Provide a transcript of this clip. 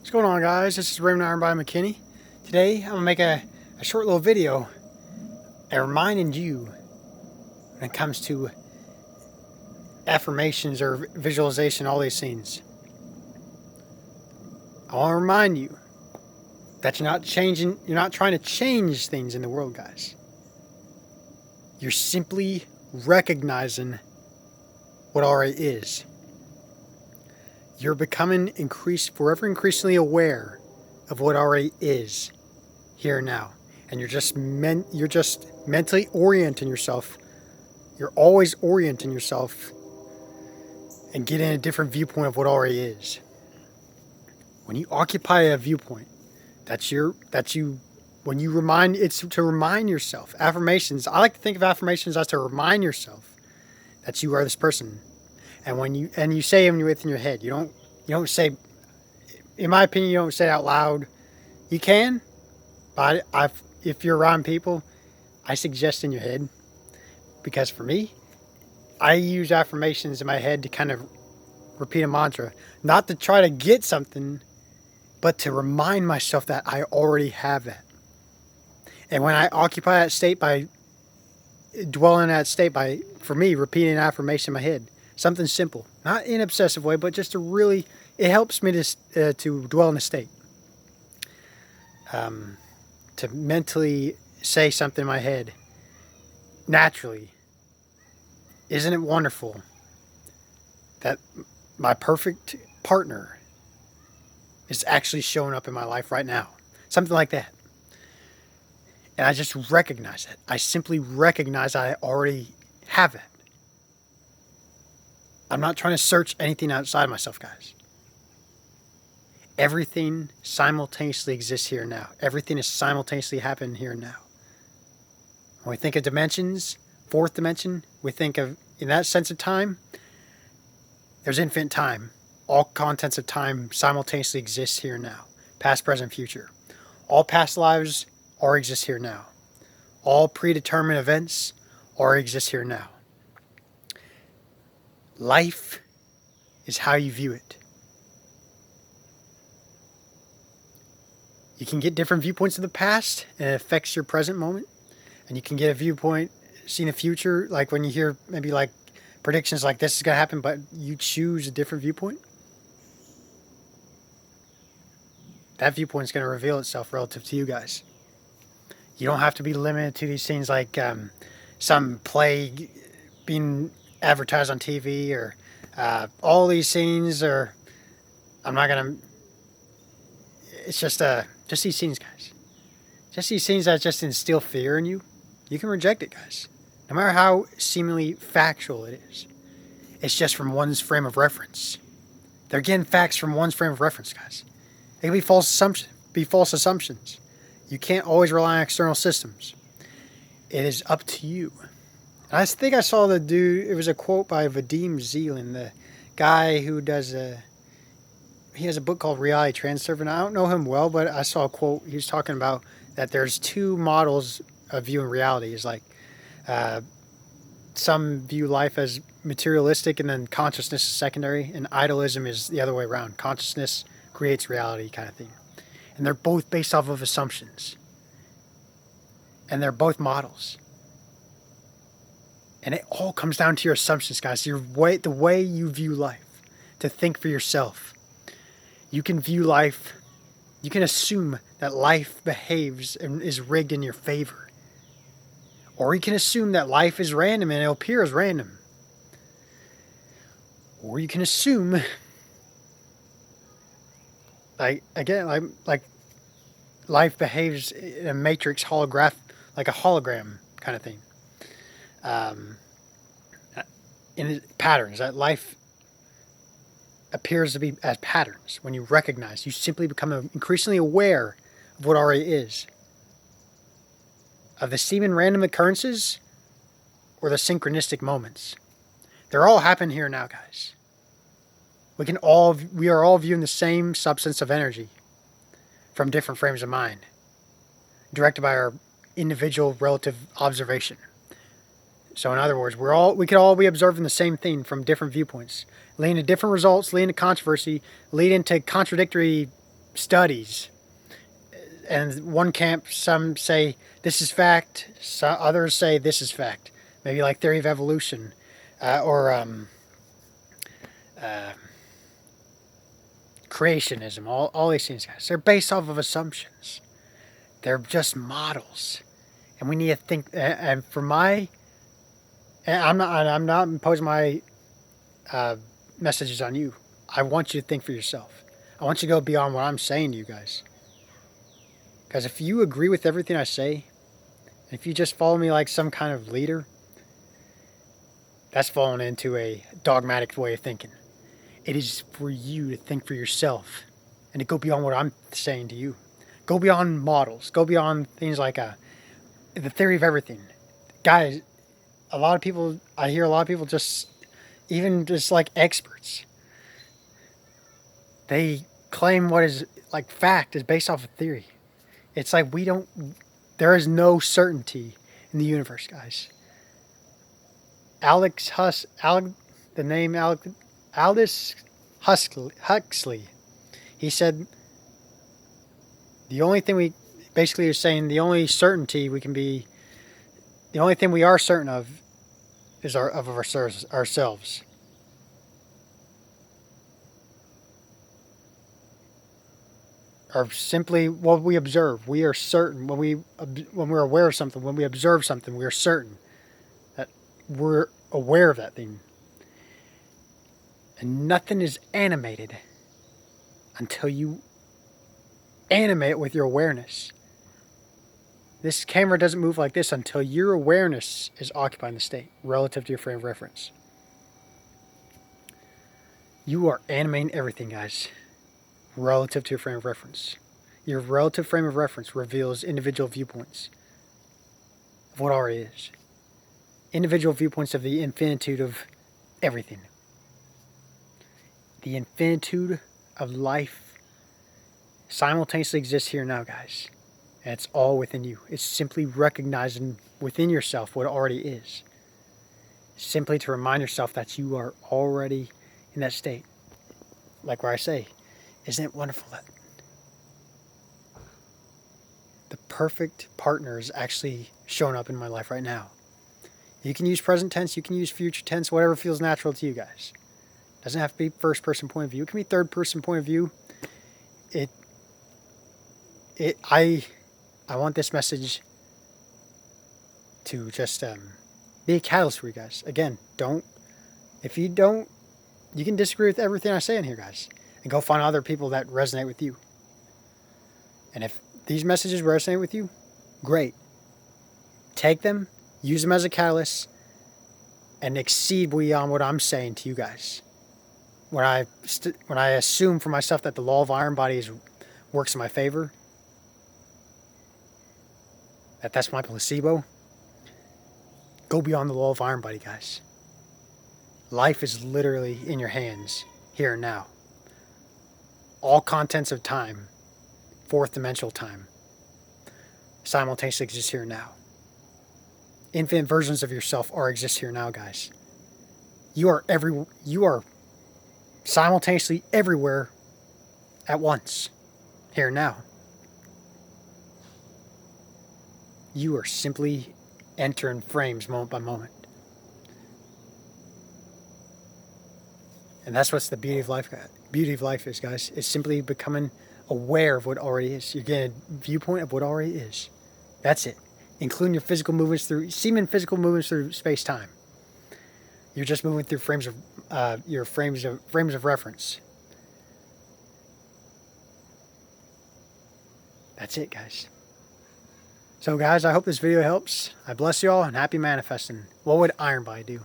What's going on, guys? This is Raymond Iron by McKinney. Today I'm gonna make a short little video and reminding you when it comes to affirmations or visualization, all these things. I want to remind you that you're not trying to change things in the world, guys. You're simply recognizing what already is. You're becoming forever increasingly aware of what already is here and now. And you're just mentally orienting yourself. You're always orienting yourself and getting a different viewpoint of what already is. When you occupy a viewpoint, it's to remind yourself. Affirmations, I like to think of affirmations as to remind yourself that you are this person. And when you say them within your head, you don't say, in my opinion, you don't say it out loud. You can, but if you're around people, I suggest in your head, because for me, I use affirmations in my head to kind of repeat a mantra, not to try to get something, but to remind myself that I already have that. And when I occupy that state by dwelling in that state for me, repeating an affirmation in my head, something simple, not in an obsessive way, but just it helps me to dwell in a state. To mentally say something in my head, naturally. Isn't it wonderful that my perfect partner is actually showing up in my life right now? Something like that. And I just recognize it. I simply recognize I already have it. I'm not trying to search anything outside myself, guys. Everything simultaneously exists here and now. Everything is simultaneously happening here and now. When we think of dimensions, fourth dimension, we think of, in that sense of time, there's infinite time. All contents of time simultaneously exist here and now. Past, present, future. All past lives already exist here now. All predetermined events already exist here now. Life is how you view it. You can get different viewpoints of the past, and it affects your present moment. And you can get a viewpoint, seeing the future, like when you hear maybe like predictions like this is going to happen, but you choose a different viewpoint. That viewpoint is going to reveal itself relative to you guys. You don't have to be limited to these things like some plague being advertised on TV or all these scenes, or I'm not going to, it's just these scenes, guys. Just these scenes that just instill fear in you. You can reject it, guys. No matter how seemingly factual it is. It's just from one's frame of reference. They're getting facts from one's frame of reference, guys. It can be false assumptions. You can't always rely on external systems. It is up to you. And I think I saw it was a quote by Vadim Zeland, the guy who he has a book called Reality Transurfing. I don't know him well, but I saw a quote. He was talking about that there's two models of viewing reality. It's like some view life as materialistic, and then consciousness is secondary, and idealism is the other way around. Consciousness creates reality, kind of thing. And they're both based off of assumptions. And they're both models. And it all comes down to your assumptions, guys. The way you view life. To think for yourself. You can view life, you can assume that life behaves and is rigged in your favor. Or you can assume that life is random and it'll appear as random. Or you can assume, like life behaves in a matrix holograph, like a hologram kind of thing. In patterns, that life appears to be as patterns. When you recognize, you simply become increasingly aware of what already is. Of the seeming random occurrences or the synchronistic moments. They're all happening here now, guys. We are all viewing the same substance of energy from different frames of mind, directed by our individual relative observation. So in other words, we could all be observing the same thing from different viewpoints, leading to different results, leading to controversy, leading to contradictory studies. And one camp, some say this is fact, others say this is fact. Maybe like theory of evolution, or creationism. All these things, guys, they're based off of assumptions. They're just models, and we need to think. And for my, and I'm not imposing my messages on you. I want you to think for yourself. I want you to go beyond what I'm saying to you guys. Because if you agree with everything I say, if you just follow me like some kind of leader, that's falling into a dogmatic way of thinking. It is for you to think for yourself and to go beyond what I'm saying to you. Go beyond models. Go beyond things like the theory of everything. Guys, I hear a lot of people even just like experts, they claim what is like fact is based off of theory. It's like there is no certainty in the universe, guys. Aldous Huxley, he said the only thing the only thing we are certain of is ourselves. Or simply what we observe. We are certain when we're aware of something, when we observe something, we are certain that we're aware of that thing. And nothing is animated until you animate it with your awareness. This camera doesn't move like this until your awareness is occupying the state relative to your frame of reference. You are animating everything, guys, relative to your frame of reference. Your relative frame of reference reveals individual viewpoints of what already is. Individual viewpoints of the infinitude of everything. The infinitude of life simultaneously exists here now, guys. And it's all within you. It's simply recognizing within yourself what already is. Simply to remind yourself that you are already in that state. Like where I say, isn't it wonderful that the perfect partner is actually showing up in my life right now? You can use present tense, you can use future tense, whatever feels natural to you guys. It doesn't have to be first person point of view. It can be third person point of view. I want this message to just be a catalyst for you guys. Again, you can disagree with everything I say in here, guys, and go find other people that resonate with you. And if these messages resonate with you, great. Take them, use them as a catalyst, and exceed beyond what I'm saying to you guys. When I assume for myself that the law of iron bodies works in my favor, that's my placebo, go beyond the law of iron body, guys. Life is literally in your hands, here and now. All contents of time, fourth dimensional time, simultaneously exist here and now. Infinite versions of yourself exist here now, guys. You are simultaneously everywhere at once, here and now. You are simply entering frames moment by moment. And that's what's the beauty of life. Beauty of life is, guys, it's simply becoming aware of what already is. You're getting a viewpoint of what already is. That's it. Including your physical movements seeming physical movements through space-time. You're just moving through frames of reference. That's it, guys. So, guys, I hope this video helps. I bless you all and happy manifesting. What would Iron Body do?